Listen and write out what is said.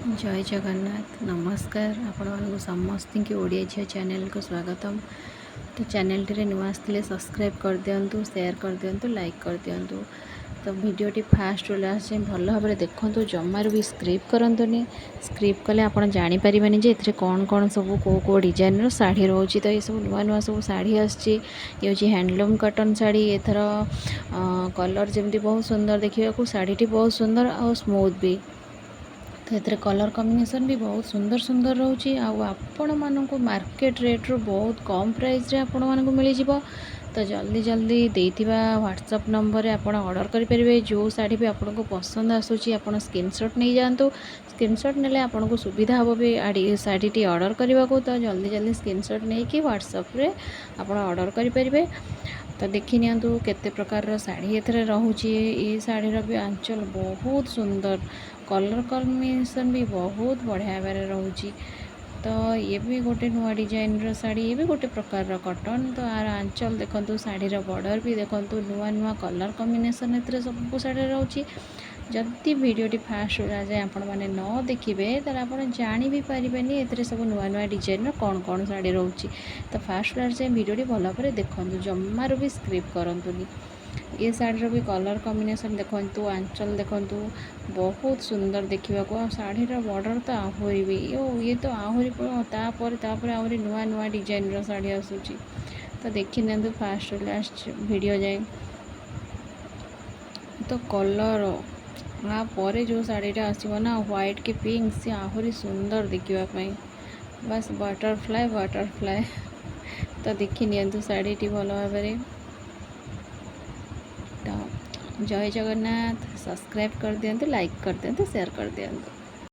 जय जगन्नाथ नमस्कार आपण समस्त की ओडिया झील चैनल को स्वागतम। तो चैनल टी नुआ आसते सब्सक्राइब कर दिंतु, शेयर कर दिंतु, लाइक कर दिंतु। तो वीडियोटी फास्ट लास्ट भल भाव में देखूँ, जमार भी स्क्रिप्ट करंतुनी। स्क्रिप्ट कले आप जानीपर जे कौन कौन सब कौ डिजाइन शाढ़ी रोचे। तो ये सब नुआ नुआ सब शाढ़ी आसी हैंडलूम कटन शाढ़ी। एथर कलर जमी बहुत सुंदर देखा, शाढ़ी बहुत सुंदर और स्मूथ भी। तो ये कलर कॉम्बिनेशन भी बहुत सुंदर सुंदर रोचे। आपण मानक मार्केट रेट्रु बहुत कम प्राइस रे आपण मानक मिल जाव। तो जल्दी जल्दी देथिबा व्हाट्सएप नंबर रे आपण ऑर्डर करेंगे। जो साड़ी भी आपन को पसंद आसूची आपण स्क्रीनशॉट नहीं जातु। स्क्रीनशॉट नेले आपन को सुविधा हम भी साड़ी टी ऑर्डर करने को। तो जल्दी जल्दी स्क्रीनशॉट नहीं कि व्हाट्सएप रे आपण ऑर्डर करेंगे। तो देखी नियंतु केते प्रकार साड़ी एथरे रहूची। ये साड़ी भी आंचल बहुत सुंदर, कलर कॉम्बिनेशन भी बहुत बढ़िया बारे रहूची। तो ये भी गोटे नुआ डिजाइन साड़ी, ये भी गोटे प्रकार कटन। तो आर आंचल देखंतु, साड़ी बॉर्डर भी देखंतु, नुआ नुआ कलर कॉम्बिनेशन एथरे सब साड़ी रहूची। जदि वीडियोटी फास्ट जाए आपण मैंने न देखिए तो आप जानी भी पारेनि एथरे सब नुआ नुआ डिजाइन कौन कौन साड़ी रोचे। तो फास्ट जाए वीडियोटी भल भाव देखूँ, जमार भी स्क्रिप्ट करंतुनी। ये साड़ी भी कलर कॉम्बिनेशन देखंतु, आंचल देखंतु बहुत सुंदर देखा को। साड़ीर बॉर्डर तो आहरी भी ये तो आहरी आहरी नुआ नुआ डिजाइन साड़ी आसूची। तो देखी नियंतु फास्ट लास्ट वीडियो जाए। तो कलर पर जो साड़ीटा आसो ना व्हाइट की पिंक, सी आहरी सुंदर देखापी। बस बटरफ्लाई बटरफ्लाई। तो देखी नियंतु साड़ीटी भल भाव। तो जय जगन्नाथ, सब्सक्राइब कर दिंतु, लाइक कर दिंतु, शेयर कर दिंतु।